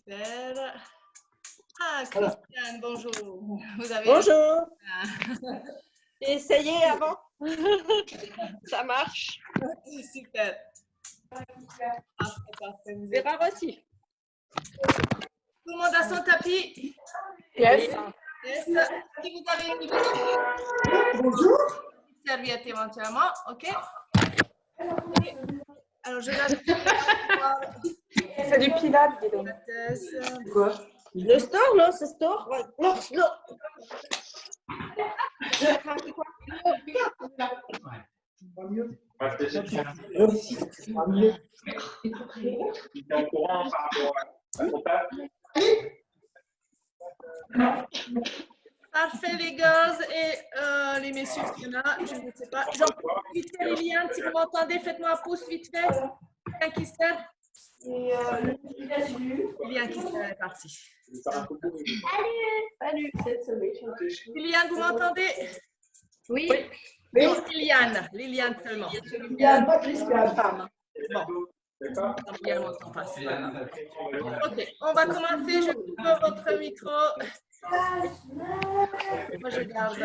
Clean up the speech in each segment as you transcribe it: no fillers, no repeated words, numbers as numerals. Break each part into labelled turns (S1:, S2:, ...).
S1: Super. Ah, Christiane, bonjour. Vous avez
S2: Bonjour. J'ai essayé avant. Ça marche.
S1: Super. Parfait, parfait. Vous êtes...
S2: Vera aussi.
S1: Tout le monde a son tapis?
S3: Yes.
S1: Yes. Si vous avez une serviette éventuellement, ok? Alors, je regarde.
S3: C'est du Pilates, dis donc.
S2: Quoi? Le store, non? C'est store? Ouais. Non, non.
S4: Pas mieux. Pas mieux. Il est en courant par rapport à son taf.
S1: Parfait, les girls et les messieurs, il y en a, je ne sais pas. Jean, Christelle et Liliane, si vous m'entendez, faites-moi un pouce vite fait. Liliane Christelle. Liliane Christelle est partie.
S2: Salut.
S1: Liliane, vous m'entendez?
S2: Oui.
S1: Non, Liliane seulement.
S2: Liliane, pas Christiane.
S1: Bon. Liliane m'entend pas, c'est pas grave. Ok, on va commencer. Je coupe votre micro. Moi, je garde.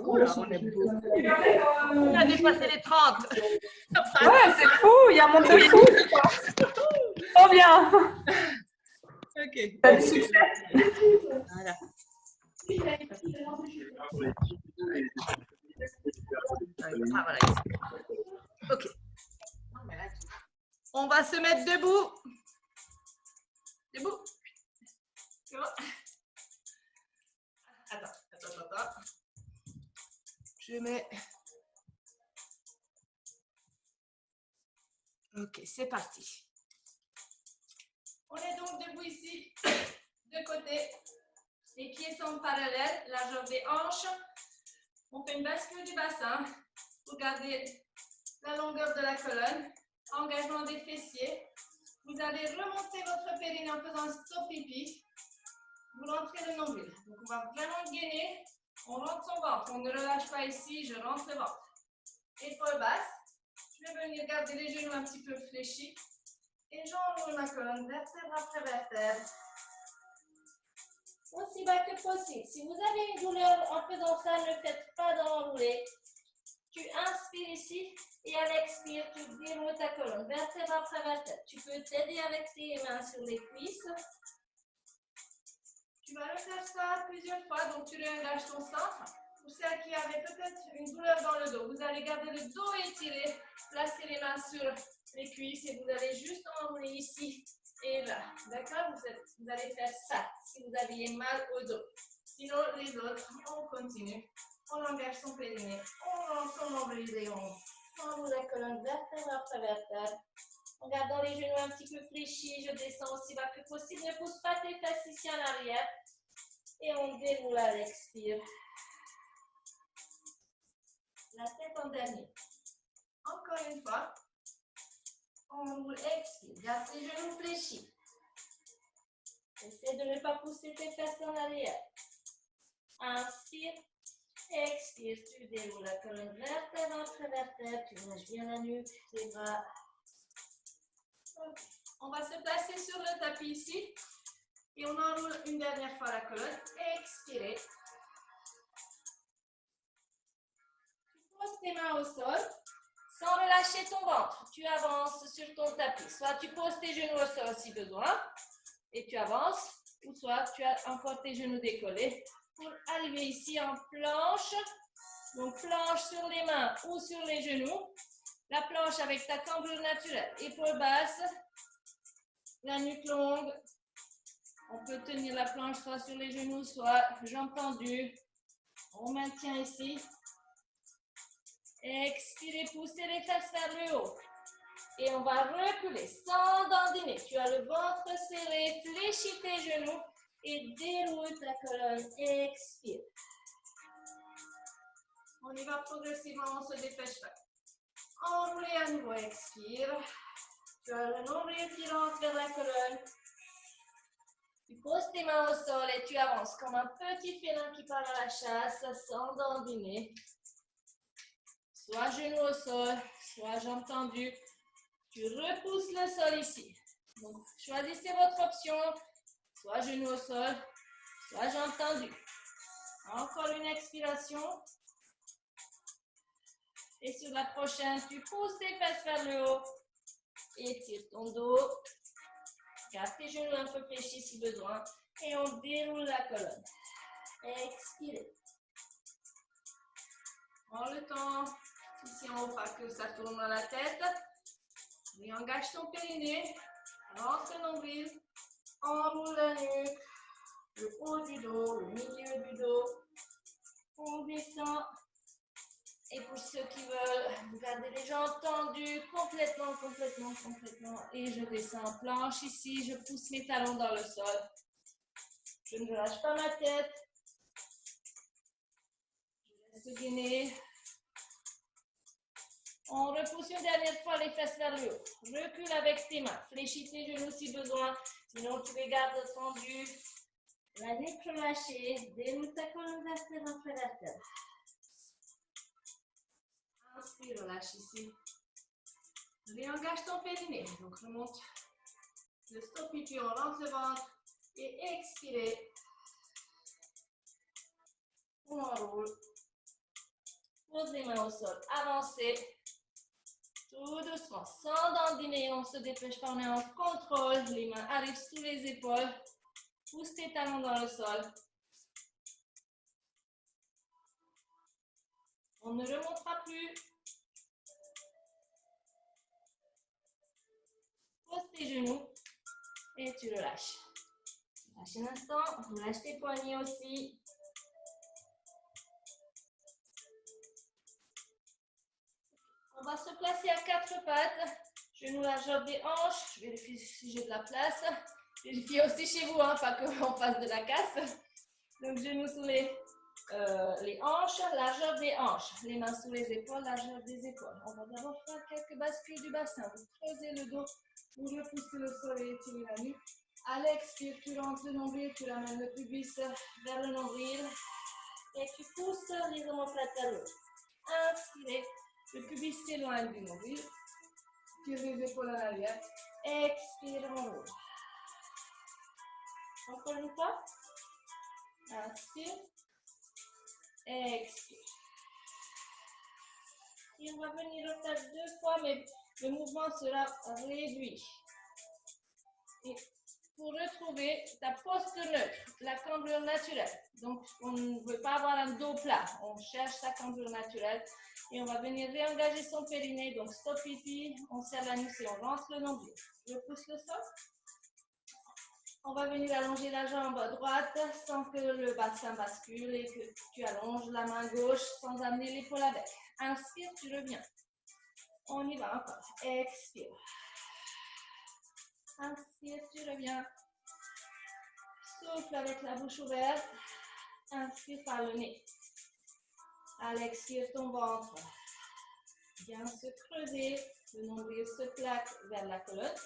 S1: Oula, on est beaucoup. On a dépassé les 30.
S3: Ouais, c'est fou, il y a un monde de fou. Trop bien.
S1: Ok.
S3: T'as du succès.
S1: Voilà. Ah, voilà. Ok. On va se mettre debout. Debout. C'est bon. Attends. Je mets. Ok, c'est parti. On est donc debout ici, de côté. Les pieds sont parallèles, largeur des hanches. On fait une bascule du bassin pour garder la longueur de la colonne. Engagement des fessiers. Vous allez remonter votre périnée en faisant un stop pipi. Vous rentrez le nombril. Donc, on va vraiment gainer. On rentre son ventre. On ne relâche pas ici. Je rentre le ventre. Épaule basse. Je vais venir garder les genoux un petit peu fléchis. Et j'enroule ma colonne vertèbre après vertèbre. Aussi bas que possible. Si vous avez une douleur en faisant ça, ne faites pas d'enrouler. Tu inspires ici et à l'expire, tu déroules ta colonne vertèbre après vertèbre. Tu peux t'aider avec tes mains sur les cuisses. Tu vas refaire ça plusieurs fois, donc tu relâches ton centre. Pour celles qui avaient peut-être une douleur dans le dos, vous allez garder le dos étiré, placer les mains sur les cuisses et vous allez juste enrouler ici et là. D'accord? Vous allez faire ça si vous aviez mal au dos. Sinon, les autres, on continue. On engage son périnée, on rentre son nombril et on enroule la colonne vertèbre après vertèbre. En gardant les genoux un petit peu fléchis, je descends aussi bas que possible. Ne pousse pas tes fesses ici en arrière. Et on déroule à l'expire. La tête en dernier. Encore une fois. On roule, expire. Garde tes genoux fléchis. Essaie de ne pas pousser tes fesses en arrière. Inspire. Expire. Tu déroules la colonne vertèbre après vertèbre. Tu lâches bien la nuque, les bras. Okay. On va se placer sur le tapis ici. Et on enroule une dernière fois la colonne. Expirez. Tu poses tes mains au sol sans relâcher ton ventre. Tu avances sur ton tapis. Soit tu poses tes genoux au sol si besoin et tu avances. Ou soit tu as encore tes genoux décollés pour arriver ici en planche. Donc planche sur les mains ou sur les genoux. La planche avec ta cambrure naturelle. Épaule basse. La nuque longue. On peut tenir la planche soit sur les genoux, soit jambes tendues. On maintient ici. Expirez, poussez les fesses vers le haut. Et on va reculer sans dandiner. Tu as le ventre serré, fléchis tes genoux et déroule ta colonne. Expire. On y va progressivement, on se dépêche pas. Enroulez à nouveau, expire. Tu as le nombril qui rentre vers la colonne. Tu poses tes mains au sol et tu avances comme un petit félin qui part à la chasse sans dandiner. Soit genoux au sol, soit jambes tendues. Tu repousses le sol ici. Donc, choisissez votre option. soit genou au sol, soit jambes tendues. Encore une expiration. Et sur la prochaine, tu pousses tes fesses vers le haut. Étire ton dos. Garde tes genoux un peu fléchis si besoin. Et on déroule la colonne. Expirez. Prends le temps. Ici en haut, pas que ça tourne dans la tête. Et engage ton périnée. Rentre le nombril. Enroule la nuque. Le haut du dos, le milieu du dos. On descend. Et pour ceux qui veulent, vous gardez les jambes tendues complètement. Et je descends en planche ici. Je pousse mes talons dans le sol. Je ne relâche pas ma tête. Je laisse gainer. On repousse une dernière fois les fesses vers le haut. Recule avec tes mains. Fléchis tes genoux si besoin. Sinon, tu les gardes tendus. La nuque relâchée. Déroule ta colonne vertébrale entre vertèbre. Inspire, relâche ici. Réengage ton périnée. Donc, remonte le stoppi, puis on rentre le ventre. Et expirez. On enroule. Pose les mains au sol. Avancez. Tout doucement, sans dandiner, on ne se dépêche pas, on est en contrôle. Les mains arrivent sous les épaules. Pousse tes talons dans le sol. On ne remontera plus. Pose tes genoux et tu relâches. Lâche un instant, relâche tes poignets aussi. On va se placer à quatre pattes. Genoux largeur des hanches. Je vérifie si j'ai de la place. Vérifiez aussi chez vous, hein, pas qu'on fasse de la casse. Donc, genoux sous les hanches, largeur des hanches. Les mains sous les épaules, largeur des épaules. On va d'abord faire quelques bascules du bassin. Vous creusez le dos, vous repoussez le sol et étirez la nuque. À l'expire, tu rentres le nombril, tu ramènes le pubis vers le nombril. Et tu pousses les omoplates vers le haut. Inspirez, le pubis s'éloigne du nombril. Tire les épaules à l'arrière. Expire, on roule. Encore une fois. Inspire. Expire. Et on va venir le faire deux fois, mais le mouvement sera réduit. Et pour retrouver ta posture neutre, la cambrure naturelle. Donc, on ne veut pas avoir un dos plat. On cherche sa cambrure naturelle. Et on va venir réengager son périnée. Donc, stop pipi, on serre la nuque et on rentre le nombril. Je pousse le sol. On va venir allonger la jambe droite sans que le bassin bascule et que tu allonges la main gauche sans amener l'épaule avec. Inspire, tu reviens. On y va encore. Expire. Inspire, tu reviens. Souffle avec la bouche ouverte. Inspire par le nez. À l'expire, ton ventre vient se creuser. Le nombril se plaque vers la colonne.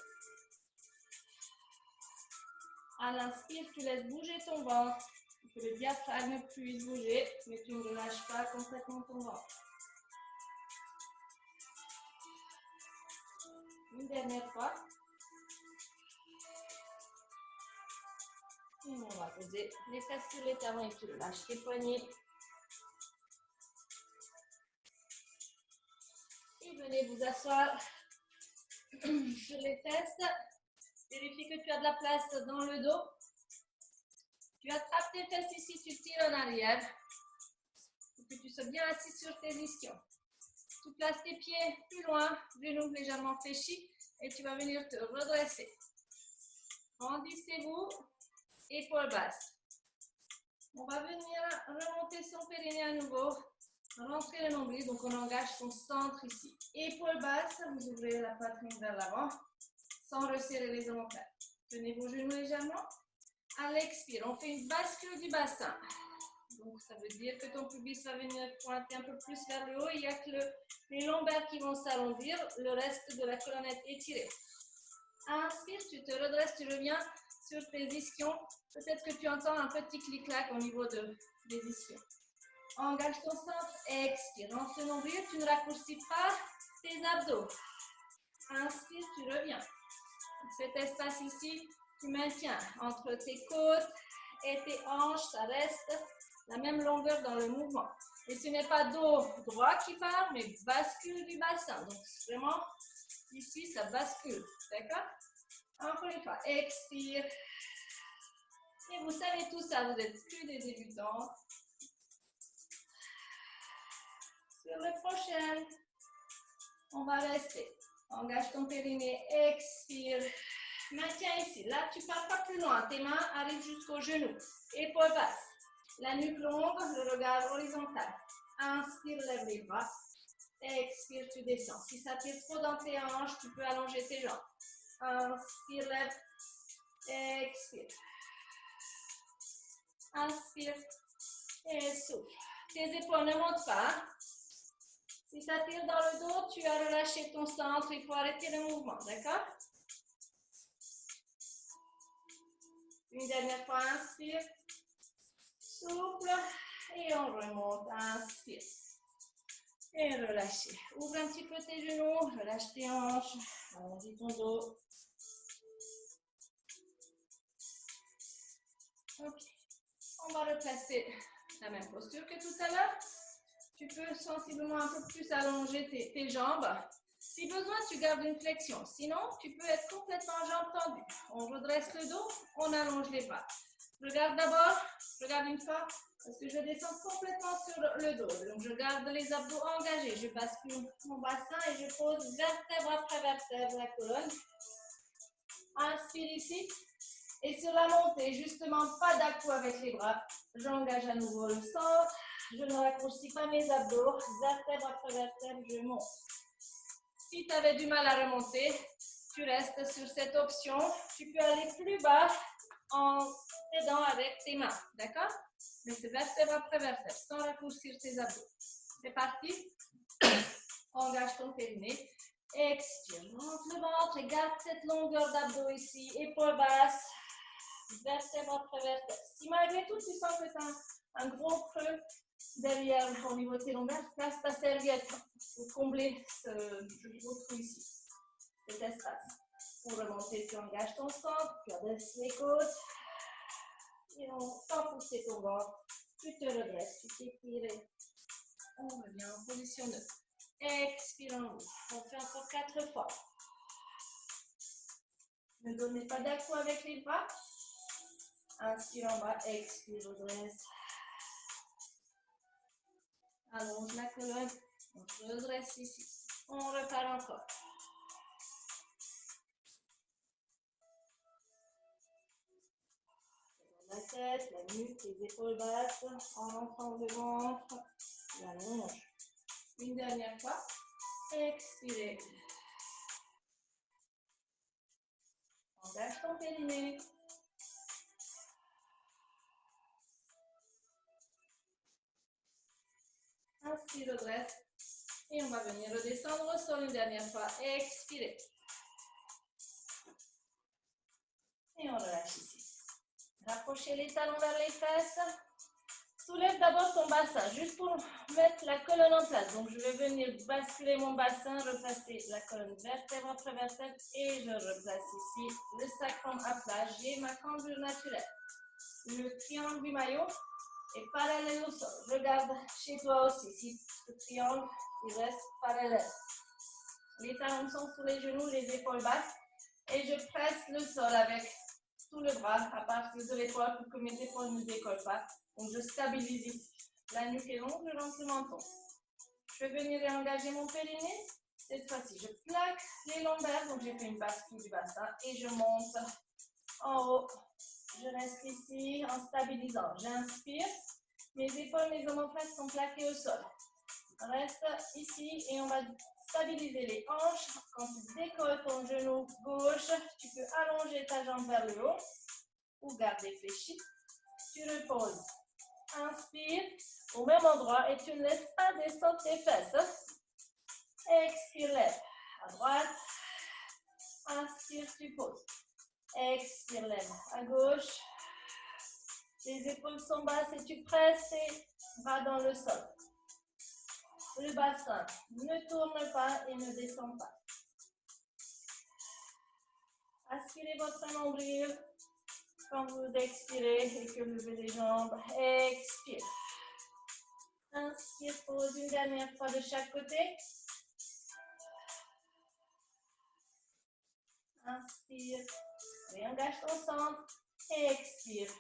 S1: À l'inspire, tu laisses bouger ton ventre. Que le diaphragme puisse bouger, mais tu ne relâches pas complètement ton ventre. Une dernière fois. Et on va poser les fesses sur les talons et tu relâches tes poignets. Et venez vous asseoir sur les fesses. Vérifie que tu as de la place dans le dos. Tu attrapes tes fesses ici, tu tires en arrière. Pour que tu sois bien assis sur tes ischions. Tu places tes pieds plus loin, genoux légèrement fléchis et tu vas venir te redresser. Grandissez-vous, épaules basses. On va venir remonter son périnée à nouveau. Rentrer le nombril, donc on engage son centre ici. Épaules basses, vous ouvrez la poitrine vers l'avant sans resserrer les omoplates. Tenez vos genoux légèrement. À l'expire, on fait une bascule du bassin. Donc, ça veut dire que ton pubis va venir pointer un peu plus vers le haut. Il n'y a que les lombaires qui vont s'arrondir. Le reste de la colonne est étirée. Inspire, tu te redresses, tu reviens sur tes ischions. Peut-être que tu entends un petit clic-clac au niveau des ischions. Engage ton centre, expire. Rentre le nombril, tu ne raccourcis pas tes abdos. Inspire, tu reviens. Cet espace ici Tu maintiens entre tes côtes et tes hanches, ça reste la même longueur dans le mouvement. Et ce n'est pas dos droit qui part, mais bascule du bassin. Donc vraiment, ici, ça bascule. D'accord? Encore une fois, expire. Et vous savez tout ça, vous n'êtes plus des débutants. Sur le prochain, on va rester. Engage ton périnée, expire. Maintiens ici. Là, tu ne pars pas plus loin. Tes mains arrivent jusqu'au genou. Épaules basses. La nuque longue, le regard horizontal. Inspire, lève les bras. Expire, tu descends. Si ça tire trop dans tes hanches, tu peux allonger tes jambes. Inspire, lève. Expire. Inspire. Et souffle. Tes épaules ne montent pas. Si ça tire dans le dos, tu as relâché ton centre. Il faut arrêter le mouvement. D'accord? Une dernière fois, inspire. Souffle. Et on remonte. Inspire. Et relâchez. Ouvre un petit peu tes genoux. Relâche tes hanches. Allons-y ton dos. Ok. On va replacer la même posture que tout à l'heure. Tu peux sensiblement un peu plus allonger tes jambes. Si besoin, tu gardes une flexion. Sinon, tu peux être complètement jambes tendues. On redresse le dos, on allonge les bras. Regarde d'abord, regarde une fois, parce que je descends complètement sur le dos. Donc, je garde les abdos engagés. Je bascule mon bassin et je pose vertèbre après vertèbre la colonne. Inspire ici. Et sur la montée, justement, pas d'à-coups avec les bras. J'engage à nouveau le centre. Je ne raccourcis pas mes abdos. Vertèbre après vertèbre, je monte. Si tu avais du mal à remonter, tu restes sur cette option. Tu peux aller plus bas en t'aidant avec tes mains. D'accord? Mais c'est vertèbre après vertèbre, sans raccourcir tes abdos. C'est parti. Engage ton périnée. Expire. Monte le ventre et garde cette longueur d'abdos ici. Épaules basses. Vertèbre après vertèbre. Si malgré tout, tu sens que tu as un gros creux derrière au niveau de tes lombaires, place ta serviette pour combler ce gros trou ici, cet espace. Pour remonter, tu engages ton centre, tu adresses les côtes. Et sans pousser ton ventre, tu te redresses, tu t'étires et on revient en position neutre. Expire en haut. On fait encore 4 fois. Ne donnez pas d'à-coups avec les bras. Inspire en bas, expire, redresse. Allonge la colonne, on se redresse ici. On repart encore. La tête, la nuque, les épaules basses, en rentrant le ventre, la longe. Une dernière fois. Expirez. Engage ton périnée. Inspire, redresse. Et on va venir redescendre au sol une dernière fois. Expirez. Et on relâche ici. Rapprochez les talons vers les fesses. Soulève d'abord ton bassin, juste pour mettre la colonne en place. Donc, je vais venir basculer mon bassin, replacer la colonne vertèbre après vertèbre et je replace ici le sacrum à plat. J'ai ma cambrure naturelle. Le triangle du maillot est parallèle au sol. Regarde chez toi aussi, si ce triangle il reste parallèle. Les talons sont sous les genoux, les épaules basses et je presse le sol avec tout le bras à partir de l'épaule pour que mes épaules ne décollent pas. Donc, je stabilise ici. La nuque est longue, je rentre le menton. Je vais venir engager mon périnée. Cette fois-ci, je plaque les lombaires. Donc, j'ai fait une bascule du bassin et je monte en haut. Je reste ici en stabilisant. J'inspire. Mes épaules, mes omoplates sont plaquées au sol. Reste ici et on va stabiliser les hanches. Quand tu décolles ton genou gauche, tu peux allonger ta jambe vers le haut ou garder fléchi. Tu reposes. Inspire au même endroit et tu ne laisses pas descendre tes fesses. Expire, lève. À droite. Inspire, tu poses. Expire, lève. À gauche. Les épaules sont basses et tu presses tes bras dans le sol. Le bassin ne tourne pas et ne descend pas. Aspirez votre nombril. Quand vous expirez et que vous levez les jambes, expire. Inspire, pose une dernière fois de chaque côté. Inspire, réengage ton centre, expire.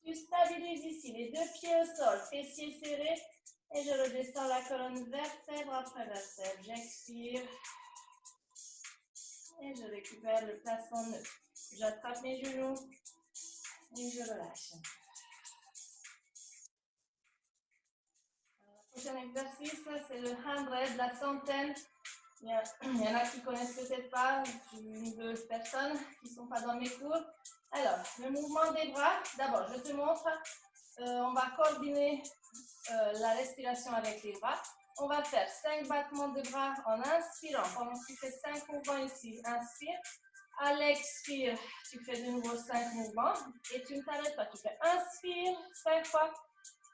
S1: Tu stabilises ici les deux pieds au sol, fessiers serrés, et je redescends la colonne vertèbre après vertèbre. J'expire et je récupère le placement neutre. J'attrape mes genoux et je relâche. Le prochain exercice, c'est le 100, la centaine. Il y en a qui ne connaissent peut-être pas, une ou deux personnes qui ne sont pas dans mes cours. Alors, le mouvement des bras, d'abord, je te montre. On va coordonner la respiration avec les bras. On va faire 5 battements de bras en inspirant. Pendant que tu fais 5 mouvements ici, inspire. À l'expire, tu fais de nouveau 5 mouvements et tu ne t'arrêtes pas. Tu fais inspire 5 fois,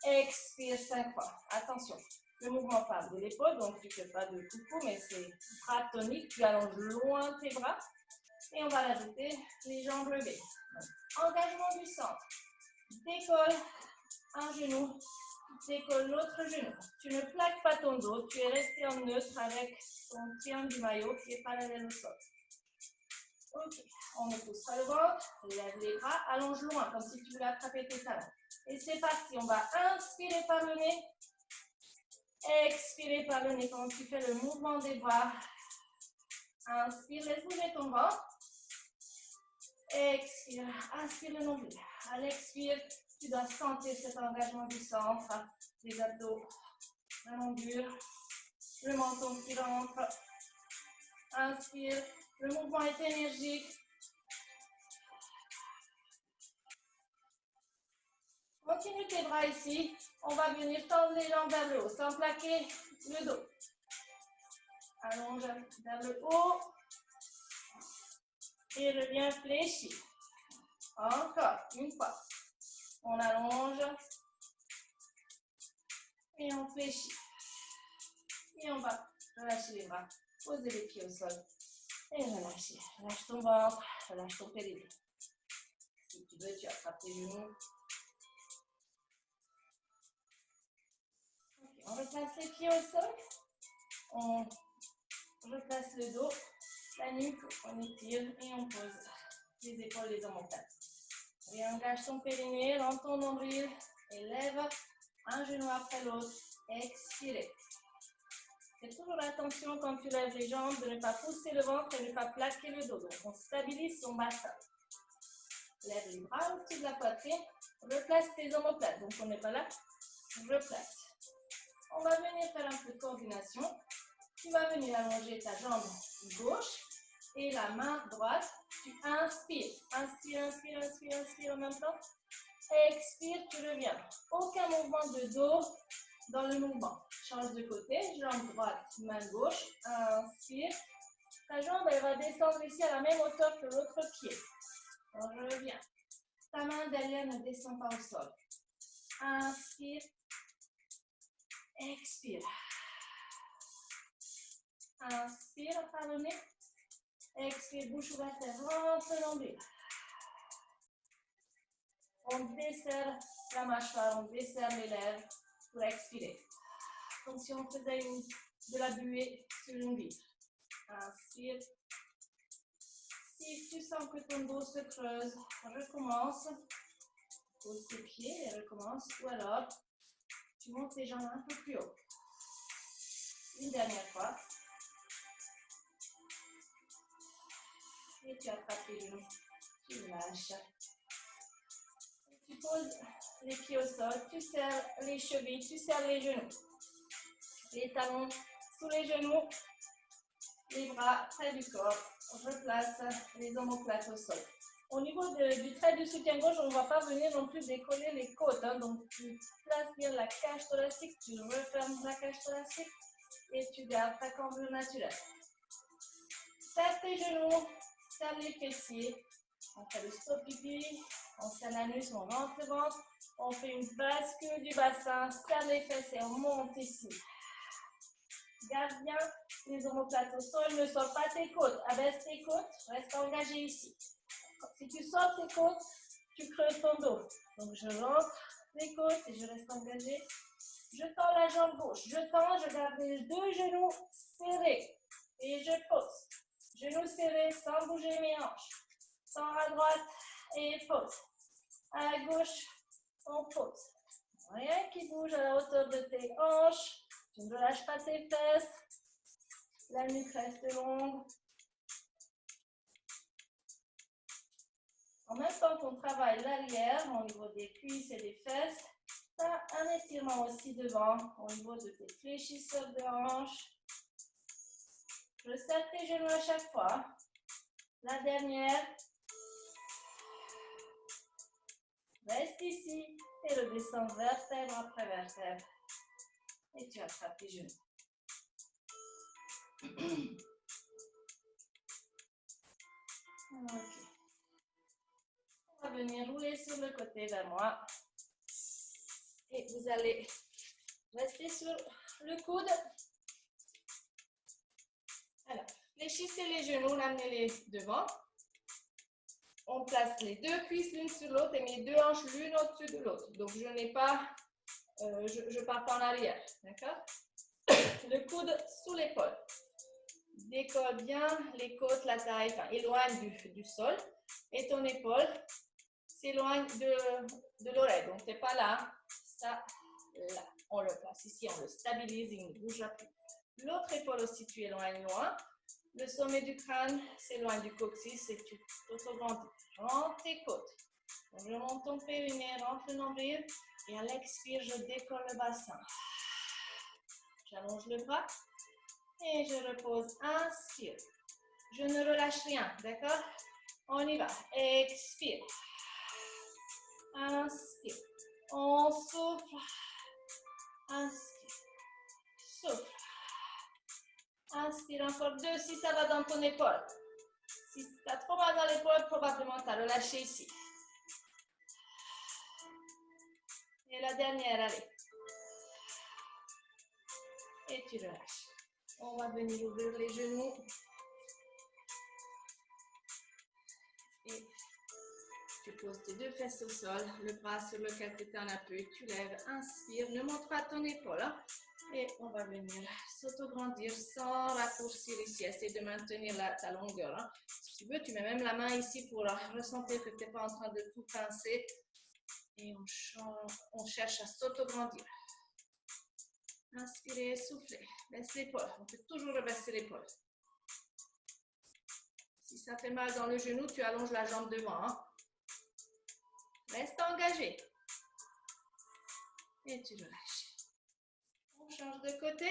S1: expire 5 fois. Attention, le mouvement part de l'épaule, donc tu ne fais pas de coucou, mais c'est bras tonique. Tu allonges loin tes bras et on va rajouter les jambes levées. Donc, engagement du centre. Décolle un genou, décolle l'autre genou. Tu ne plaques pas ton dos, tu es resté en neutre avec ton triangle du maillot qui est parallèle au sol. Ok, on ne pousse pas le ventre, lève les bras, allonge loin comme si tu voulais attraper tes talons. Et c'est parti, on va inspirer par le nez, expirer par le nez quand tu fais le mouvement des bras. Inspire, laisse bouger ton ventre. Expire, aspire le nombril. À l'expire, tu dois sentir cet engagement du centre, les abdos vraiment durs, le menton qui rentre. Inspire, le mouvement est énergique. Continue tes bras ici. On va venir tendre les jambes vers le haut sans plaquer le dos. Allonge vers le haut. Et reviens fléchi. Encore une fois. On allonge. Et on fléchit. Et on va relâcher les bras. Poser les pieds au sol. Et relâcher. Relâche ton ventre. Relâche ton périnée. Si tu veux, tu attrapes tes genoux. Okay, on replace les pieds au sol. On replace le dos, la nuque, on étire et on pose les épaules, les omoplates. Réengage ton périnée, rends ton nombril, élève un genou après l'autre, expirez. Fais toujours attention quand tu lèves les jambes de ne pas pousser le ventre et de ne pas plaquer le dos. Donc on stabilise son bassin. Lève les bras au-dessus de la poitrine, replace tes omoplates. Donc on n'est pas là, replace. On va venir faire un peu de coordination. Tu vas venir allonger ta jambe gauche et la main droite. Tu inspires. Inspire, inspire, inspire, inspire en même temps. Expire, tu reviens. Aucun mouvement de dos dans le mouvement. Change de côté, jambe droite, main gauche. Inspire. Ta jambe, elle va descendre ici à la même hauteur que l'autre pied. On revient. Ta main derrière ne descend pas au sol. Inspire. Expire. Inspire par le nez. Expire, bouche ouverte, rentre le nombril. On desserre la mâchoire, on desserre les lèvres pour expirer. Comme si on faisait de la buée sur une vitre. Inspire. Si tu sens que ton dos se creuse, recommence. Pose tes pieds et recommence. Ou alors, tu montes tes jambes un peu plus haut. Une dernière fois. Et tu attrapes les genoux. Tu lâches. Tu poses les pieds au sol. Tu serres les chevilles. Tu serres les genoux. Les talons sous les genoux. Les bras près du corps. Replace les omoplates au sol. Au niveau du trait du soutien-gorge, on ne va pas venir non plus décoller les côtes. Donc, tu places bien la cage thoracique. Tu refermes la cage thoracique. Et tu gardes ta cambrure naturelle. Serre tes genoux. Serre les fessiers. On fait le stop pipi. On serre l'anus, on rentre le ventre. On fait une bascule du bassin. Serre les fesses et on monte ici. Garde bien les omoplates au sol. Ne sors pas tes côtes. Abaisse tes côtes. Reste engagé ici. Si tu sors tes côtes, tu creuses ton dos. Donc, je rentre les côtes et je reste engagée. Je tends la jambe gauche. Je tends, je garde les deux genoux serrés. Et je pose. Genoux serrés sans bouger mes hanches. Tends à droite et pose. À gauche, on pose. Rien qui bouge à la hauteur de tes hanches. Tu ne relâches pas tes fesses. La nuque reste longue. En même temps qu'on travaille l'arrière au niveau des cuisses et des fesses, tu as un étirement aussi devant au niveau de tes fléchisseurs de hanches. Je serre tes genoux à chaque fois. La dernière. Reste ici et redescends vertèbre après vertèbre. Et tu attrapes tes genoux. Ok. On va venir rouler sur le côté vers moi. Et vous allez rester sur le coude. Alors, fléchissez les genoux, ramenez-les devant. On place les deux cuisses l'une sur l'autre et mes deux hanches l'une au-dessus de l'autre. Donc, je n'ai pas, je pars pas en arrière. D'accord? Le coude sous l'épaule. Décolle bien les côtes, la taille, enfin, éloigne du sol. Et ton épaule s'éloigne de l'oreille. Donc, tu n'es pas là, ça, là. On le place ici, on le stabilise, il ne bougera plus. L'autre épaule aussi, tu éloignes loin. Le sommet du crâne s'éloigne du coccyx et tu t'autograndis. Rentre tes côtes. Donc, je monte ton périnée, rentre le nombril. Et à l'expire, je décolle le bassin. J'allonge le bras. Et je repose. Inspire. Je ne relâche rien, d'accord? On y va. Expire. Inspire. On souffle. Inspire. Souffle. Inspire encore 2 si ça va dans ton épaule. Si tu as trop mal dans l'épaule, probablement tu as relâché ici. Et la dernière, allez. Et tu relâches. On va venir ouvrir les genoux. Et tu poses tes deux fesses au sol, le bras sur lequel tu étais en appui, tu lèves, inspire, ne monte pas ton épaule. Hein? Et on va venir s'autograndir sans raccourcir ici. Essaye de maintenir ta longueur. Hein? Si tu veux, tu mets même la main ici pour ressentir que tu n'es pas en train de tout pincer. Et on cherche à s'autograndir. Inspirez, soufflez. Baisse l'épaule. On peut toujours rebaisser l'épaule. Si ça fait mal dans le genou, tu allonges la jambe devant. Hein? Reste engagé. Et tu relâches. On change de côté.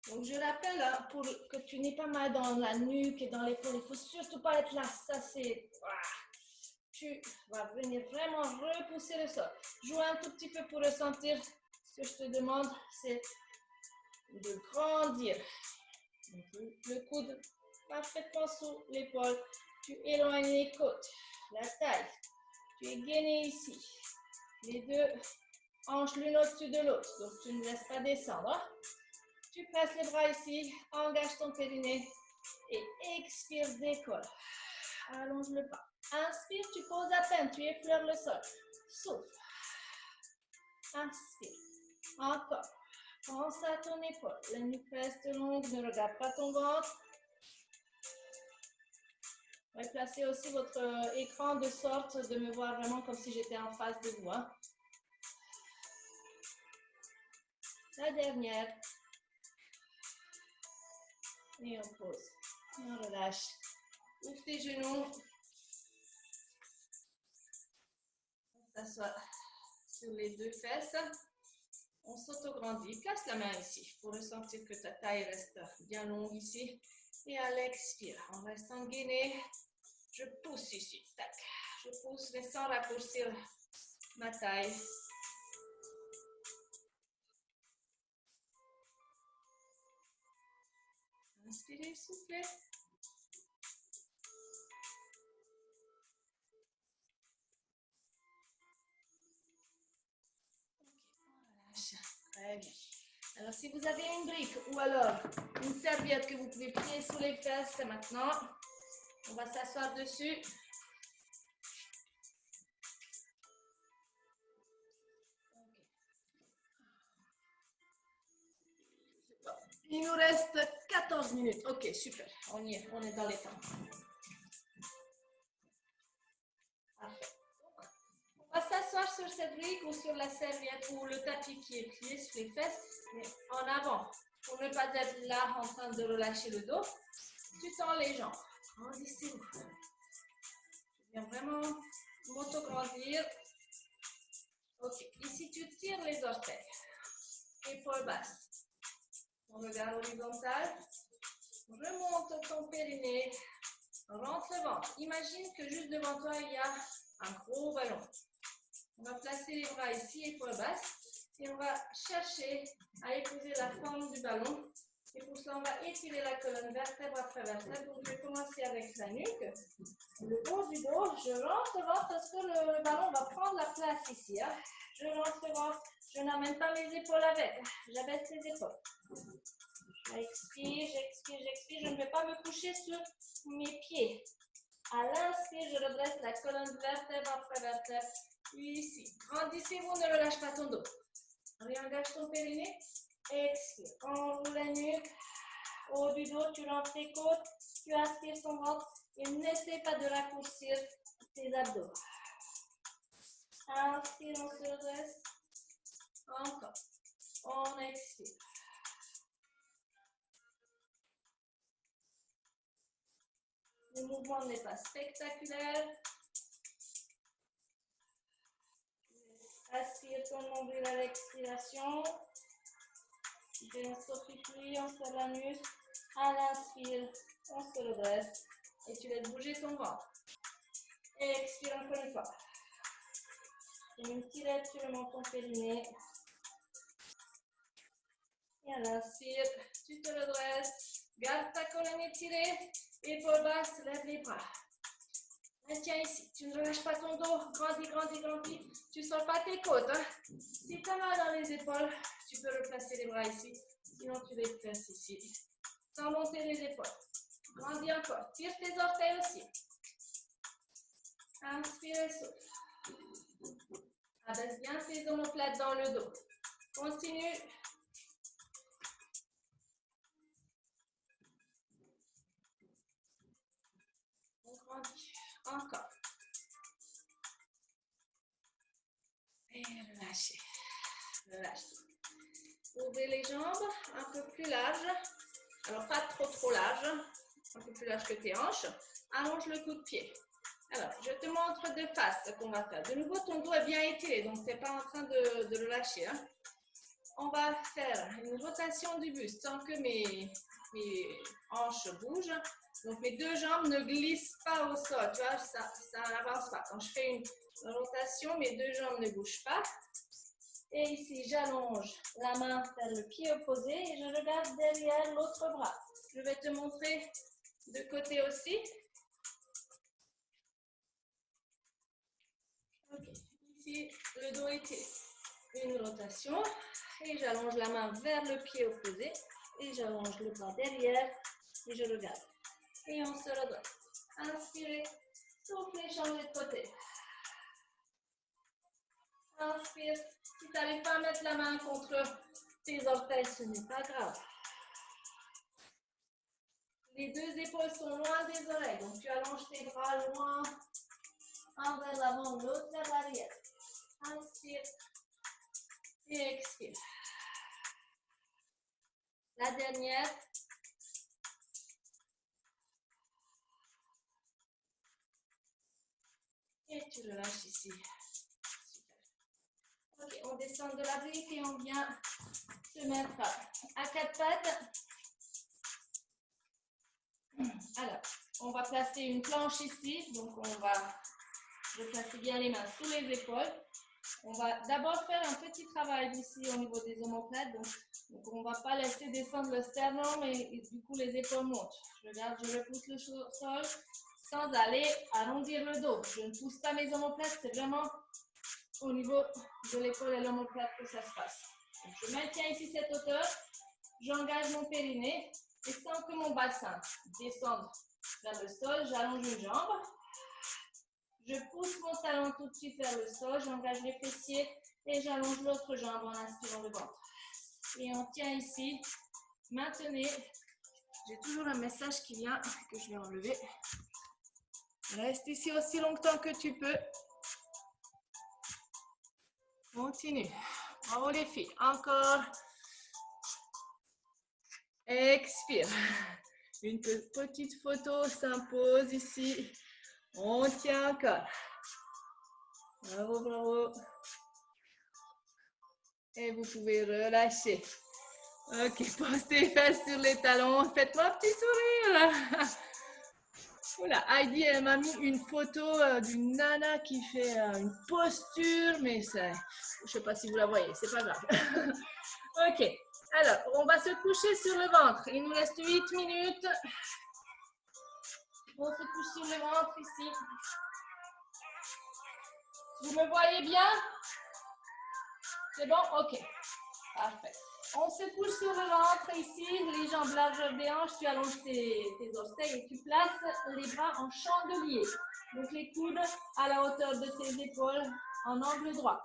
S1: Donc, je rappelle, hein, pour que tu n'aies pas mal dans la nuque et dans l'épaule, il ne faut surtout pas être là. Ça, c'est... Tu vas venir vraiment repousser le sol. Joue un tout petit peu pour ressentir. Ce que je te demande, c'est de grandir. Donc, le coude parfaitement sous l'épaule. Tu éloignes les côtes, la taille. Tu es gainé ici. Les deux hanches l'une au-dessus de l'autre. Donc, tu ne laisses pas descendre. Tu presses les bras ici. Engage ton périnée. Et expire, décolle. Allonge le pas. Inspire, tu poses à peine. Tu effleures le sol. Souffle. Inspire. Encore. Pense à ton épaule. La nuque reste longue. Ne regarde pas ton ventre. Placez aussi votre écran de sorte de me voir vraiment comme si j'étais en face de vous. Hein. La dernière. Et on pose. Et on relâche. Ouvre tes genoux. On s'assoit sur les deux fesses. On s'autograndit. Place la main ici pour ressentir que ta taille reste bien longue ici. Et à l'expire, on reste en gainé. Je pousse ici. Tac. Je pousse, mais sans raccourcir ma taille. Inspirez, soufflez. Très bien. Alors, si vous avez une brique ou alors une serviette que vous pouvez plier sous les fesses, c'est maintenant. On va s'asseoir dessus. Il nous reste 14 minutes. Ok, super. On y est, on est dans les temps. Parfait. On va s'asseoir sur cette brique ou sur la serviette ou le tapis qui est plié sur les fesses, mais en avant. Pour ne pas être là en train de relâcher le dos, tu tends les jambes. Grandissez-vous. Tu viens vraiment m'auto-grandir. Ok, ici tu tires les orteils. Épaules basses. On regarde horizontal. Remonte ton périnée. Rentre le ventre. Imagine que juste devant toi, il y a un gros ballon. On va placer les bras ici, épaules basses. Et on va chercher à épouser la forme du ballon. Et pour cela, on va étirer la colonne vertèbre après vertèbre. Donc, je vais commencer avec la nuque. Le haut du dos, je rentre le ventre parce que le ballon va prendre la place ici. Hein. Je rentre le ventre. Je n'amène pas mes épaules avec. J'abaisse les épaules. J'expire, j'expire, j'expire. Je ne vais pas me coucher sur mes pieds. À l'inspire, je redresse la colonne vertèbre après vertèbre. Ici. Grandissez-vous, ne relâche pas ton dos. Réengage ton périnée. Expire. Enroule la nuque. Haut du dos, tu rentres tes côtes. Tu aspires ton ventre. Et n'essaie pas de raccourcir tes abdos. Inspire, on se redresse. Encore. On expire. Le mouvement n'est pas spectaculaire. Aspire ton nombril à l'expiration. Tu fais un sautillement, on serre l'anus. À l'inspire, on se redresse. Et tu laisses bouger ton ventre. Expire encore une fois. Et une tirette sur le menton périnée. Et à l'inspire, tu te redresses. Garde ta colonne étirée. Épaules basses, lève les bras. Tiens ici, tu ne relâches pas ton dos. Grandis, grandis, grandis. Tu ne sors pas tes côtes. Hein? Si tu as mal dans les épaules, tu peux replacer les bras ici. Sinon, tu les places ici. Sans monter les épaules. Grandis encore. Tire tes orteils aussi. Inspire et souffle. Abaisse bien tes omoplates dans le dos. Continue. On grandit. Encore. Et relâchez. Relâchez. Ouvrez les jambes un peu plus larges. Alors, pas trop large. Un peu plus large que tes hanches. Allonge le coup de pied. Alors, je te montre de face ce qu'on va faire. De nouveau, ton dos est bien étiré, donc tu n'es pas en train de le lâcher. Hein. On va faire une rotation du buste sans que mes hanches bougent. Donc, mes deux jambes ne glissent pas au sol. Tu vois, ça n'avance pas. Quand je fais une rotation, mes deux jambes ne bougent pas. Et ici, j'allonge la main vers le pied opposé et je regarde derrière l'autre bras. Je vais te montrer de côté aussi. Ok, ici, le dos étiré. Une rotation et j'allonge la main vers le pied opposé et j'allonge le bras derrière et je regarde. Et on se redresse. Inspirez, soufflez, changez de côté. Inspire. Si tu n'arrives pas à mettre la main contre tes orteils, ce n'est pas grave. Les deux épaules sont loin des oreilles, donc tu allonges tes bras loin, un vers l'avant, l'autre vers l'arrière. Inspire et expire. La dernière. Et tu relâches ici. Super. Ok, on descend de la brique et on vient se mettre à quatre pattes. Alors, on va placer une planche ici. Donc, on va replacer bien les mains sous les épaules. On va d'abord faire un petit travail ici au niveau des omoplates. Donc on ne va pas laisser descendre le sternum et du coup les épaules montent. Je regarde, je repousse le sol sans aller arrondir le dos. Je ne pousse pas mes omoplates, c'est vraiment au niveau de l'épaule et l'omoplate que ça se passe. Donc, je maintiens ici cette hauteur, j'engage mon périnée et sans que mon bassin descende vers le sol, j'allonge une jambe. Je pousse mon talon tout de suite vers le sol, j'engage les fessiers et j'allonge l'autre jambe en inspirant le ventre. Et on tient ici. Maintenez. J'ai toujours un message qui vient que je vais enlever. Reste ici aussi longtemps que tu peux. Continue. Bravo les filles. Encore. Expire. Une petite photo s'impose ici. On tient encore. Bravo, bravo. Et vous pouvez relâcher. Ok, pose tes fesses sur les talons. Faites-moi un petit sourire. Voilà, Heidi, elle m'a mis une photo d'une nana qui fait une posture, mais ça, je ne sais pas si vous la voyez, c'est pas grave. Ok, alors, on va se coucher sur le ventre. Il nous reste 8 minutes. On se couche sur le ventre ici. Vous me voyez bien? C'est bon? Ok, parfait. On se couche sur le ventre ici, les jambes largeur des hanches, tu allonges tes orteils et tu places les bras en chandelier. Donc les coudes à la hauteur de tes épaules en angle droit.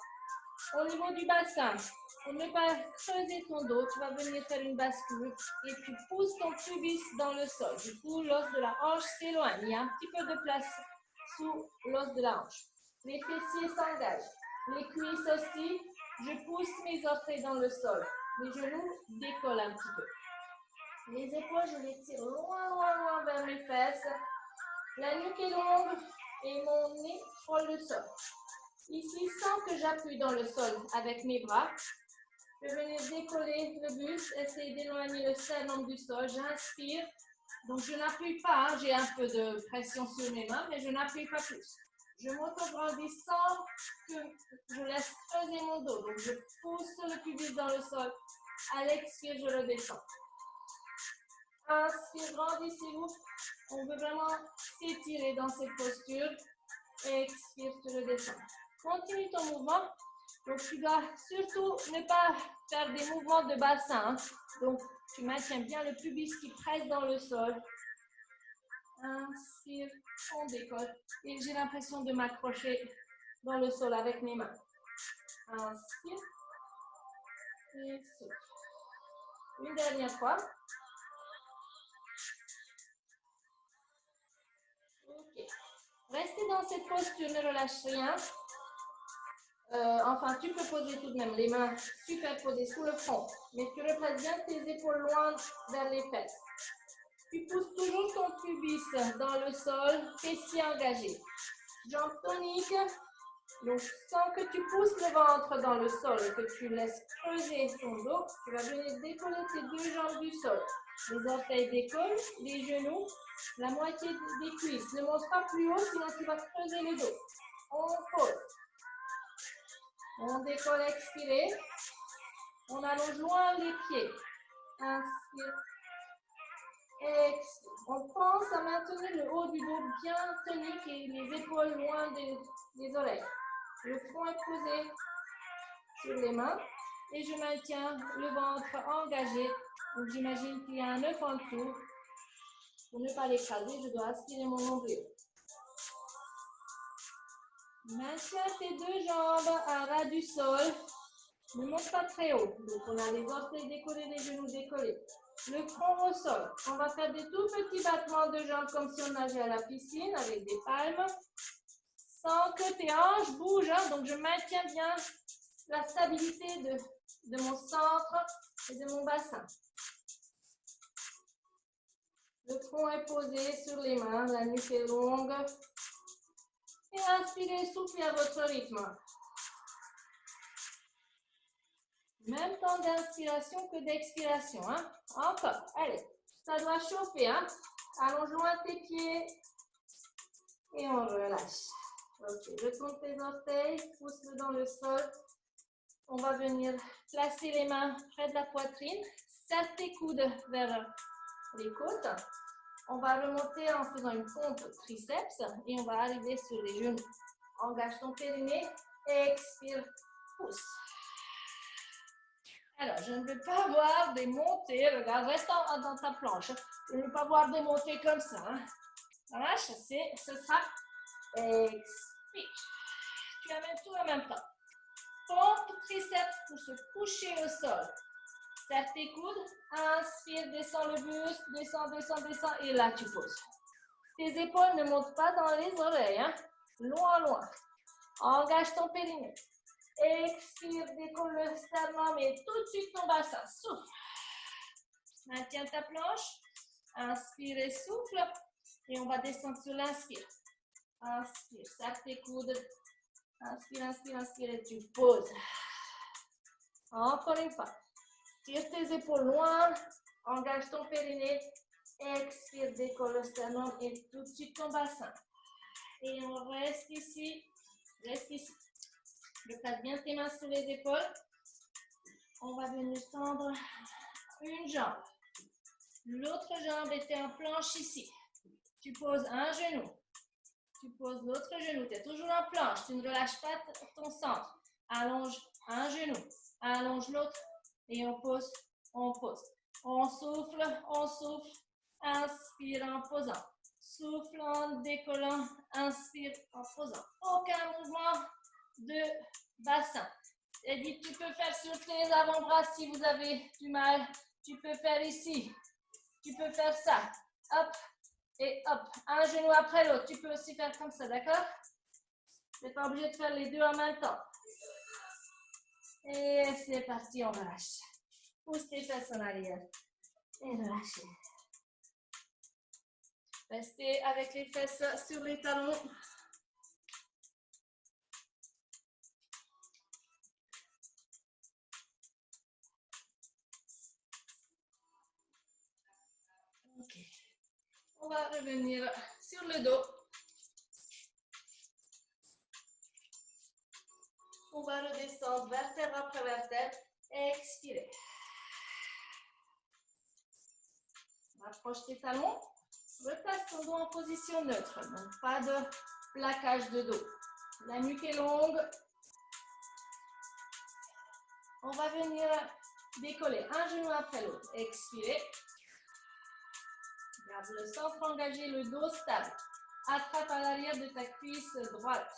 S1: Au niveau du bassin, pour ne pas creuser ton dos, tu vas venir faire une bascule et tu pousses ton pubis dans le sol. Du coup, l'os de la hanche s'éloigne. Il y a un petit peu de place sous l'os de la hanche. Les fessiers s'engagent. Les cuisses aussi. Je pousse mes orteils dans le sol. Les genoux décollent un petit peu. Les épaules, je les tire loin, loin, loin vers mes fesses. La nuque est longue et mon nez frôle le sol. Ici, sans que j'appuie dans le sol avec mes bras, je vais venir décoller le buste, essayer d'éloigner le sternum du sol. J'inspire. Donc, je n'appuie pas. Hein. J'ai un peu de pression sur mes mains, mais je n'appuie pas plus. Je m'auto-grandis sans que je laisse creuser mon dos. Donc, je pousse le pubis dans le sol. À l'expire, je le descends. Inspire, grandissez-vous. On veut vraiment s'étirer dans cette posture. Expire, tu le descends. Continue ton mouvement. Donc, tu dois surtout ne pas faire des mouvements de bassin. Hein. Donc, tu maintiens bien le pubis qui presse dans le sol. Inspire, on décolle. Et j'ai l'impression de m'accrocher dans le sol avec mes mains. Inspire. Et souffle. Une dernière fois. Ok. Restez dans cette posture, ne relâche rien. Enfin, tu peux poser tout de même les mains superposées sous le front. Mais tu replaces bien tes épaules loin vers les fesses. Tu pousses toujours ton pubis dans le sol, fessiers engagés. Jambes toniques. Donc, sans que tu pousses le ventre dans le sol et que tu laisses creuser ton dos, tu vas venir décoller tes deux jambes du sol. Les orteils décollent, les genoux, la moitié des cuisses. Ne monte pas plus haut, sinon tu vas creuser le dos. On pose. On décolle, expirez. On allonge loin les pieds. Inspire. Expire. On pense à maintenir le haut du dos bien tonique et les épaules loin des oreilles. Le front est posé sur les mains et je maintiens le ventre engagé. Donc j'imagine qu'il y a un œuf en dessous. Pour ne pas l'écraser, je dois aspirer mon nombril. Maintiens tes deux jambes à ras du sol. Ne monte pas très haut. Donc on a les orteils décollés, les genoux décollés. Le front au sol. On va faire des tout petits battements de jambes comme si on nageait à la piscine avec des palmes. Sans que tes hanches bougent. Hein. Donc je maintiens bien la stabilité de mon centre et de mon bassin. Le front est posé sur les mains, la nuque est longue. Et inspirez, soufflez à votre rythme. Même temps d'inspiration que d'expiration. Hein? Encore. Allez, ça doit chauffer. Hein? Allonge loin tes pieds. Et on relâche. Ok, je tourne tes orteils, pousse-le dans le sol. On va venir placer les mains près de la poitrine. Serre tes coudes vers les côtes. On va remonter en faisant une pompe triceps et on va arriver sur les genoux. Engage ton périnée, expire, pousse. Alors, je ne veux pas voir des montées. Regarde, reste dans ta planche. Je ne veux pas voir des montées comme ça. Hein. Ça marche? Ce sera expire. Tu amènes tout en même temps. Pompe triceps pour se coucher au sol. Serre tes coudes. Inspire, descends le buste. Descends, descends, descends. Et là, tu poses. Tes épaules ne montent pas dans les oreilles. Hein? Loin, loin. Engage ton périnée. Expire, décolle le sternum et tout de suite ton bassin. Souffle. Maintiens ta planche. Inspire et souffle. Et on va descendre sur l'inspire. Inspire, serre tes coudes. Inspire, inspire, inspire et tu poses. Encore une fois. Tire tes épaules loin. Engage ton périnée. Expire, décolle le sternum et tout de suite ton bassin. Et on reste ici. Reste ici. Je place bien tes mains sur les épaules. On va venir tendre une jambe. L'autre jambe était en planche ici. Tu poses un genou. Tu poses l'autre genou. Tu es toujours en planche. Tu ne relâches pas ton centre. Allonge un genou. Allonge l'autre. Et on pose, on pose. On souffle, on souffle. Inspire en posant. Souffle en décollant. Inspire en posant. Aucun mouvement de bassin. Edith, tu peux faire sur tes avant-bras si vous avez du mal. Tu peux faire ici. Tu peux faire ça. Hop et hop. Un genou après l'autre. Tu peux aussi faire comme ça, d'accord? Tu n'es pas obligé de faire les deux en même temps. Et c'est parti, on relâche. Pousse tes fesses en arrière. Et relâchez. Restez avec les fesses sur les talons. Ok. On va revenir sur le dos. On va redescendre vertèbre après vertèbre. Expirez. Rapproche tes talons. Replace ton dos en position neutre. Donc, pas de plaquage de dos. La nuque est longue. On va venir décoller un genou après l'autre. Expirez. Garde le centre engagé, le dos stable. Attrape à l'arrière de ta cuisse droite.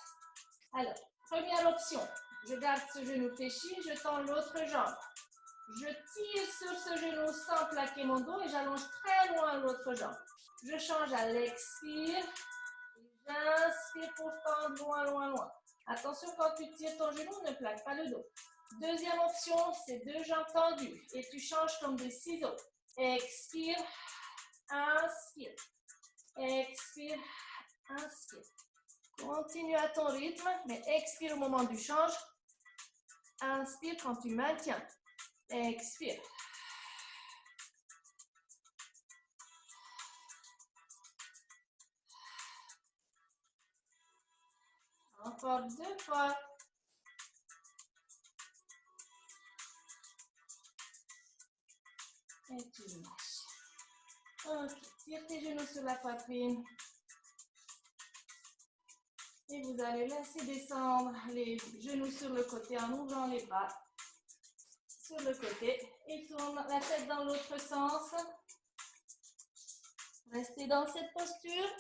S1: Alors, première option. Je garde ce genou fléchi, je tends l'autre jambe. Je tire sur ce genou sans plaquer mon dos et j'allonge très loin l'autre jambe. Je change à l'expire. J'inspire pour tendre loin, loin, loin. Attention, quand tu tires ton genou, ne plaque pas le dos. Deuxième option, c'est deux jambes tendues. Et tu changes comme des ciseaux. Expire. Inspire. Expire. Inspire. Continue à ton rythme, mais expire au moment du change. Inspire quand tu maintiens. Expire. Encore deux fois. Et tu lâches. Ok, tire tes genoux sur la poitrine. Et vous allez laisser descendre les genoux sur le côté en ouvrant les bras sur le côté. Et tourne la tête dans l'autre sens. Restez dans cette posture.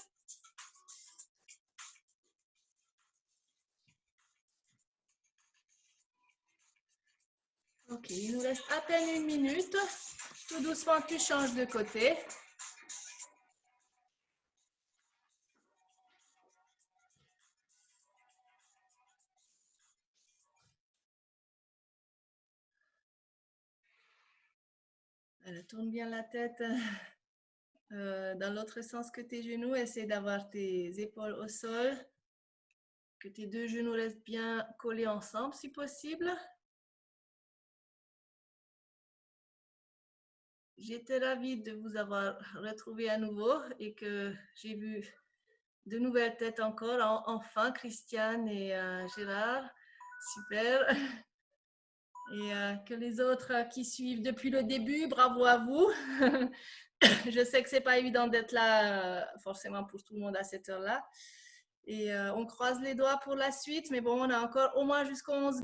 S1: Ok, il nous reste à peine une minute. Tout doucement, tu changes de côté. Alors, tourne bien la tête dans l'autre sens que tes genoux. Essaie d'avoir tes épaules au sol. Que tes deux genoux restent bien collés ensemble si possible. J'étais ravie de vous avoir retrouvé à nouveau et que j'ai vu de nouvelles têtes encore. Enfin, Christiane et Gérard. Super. Et que les autres qui suivent depuis le début, bravo à vous. Je sais que ce n'est pas évident d'être là forcément pour tout le monde à cette heure-là. Et on croise les doigts pour la suite, mais bon, on a encore au moins jusqu'au 11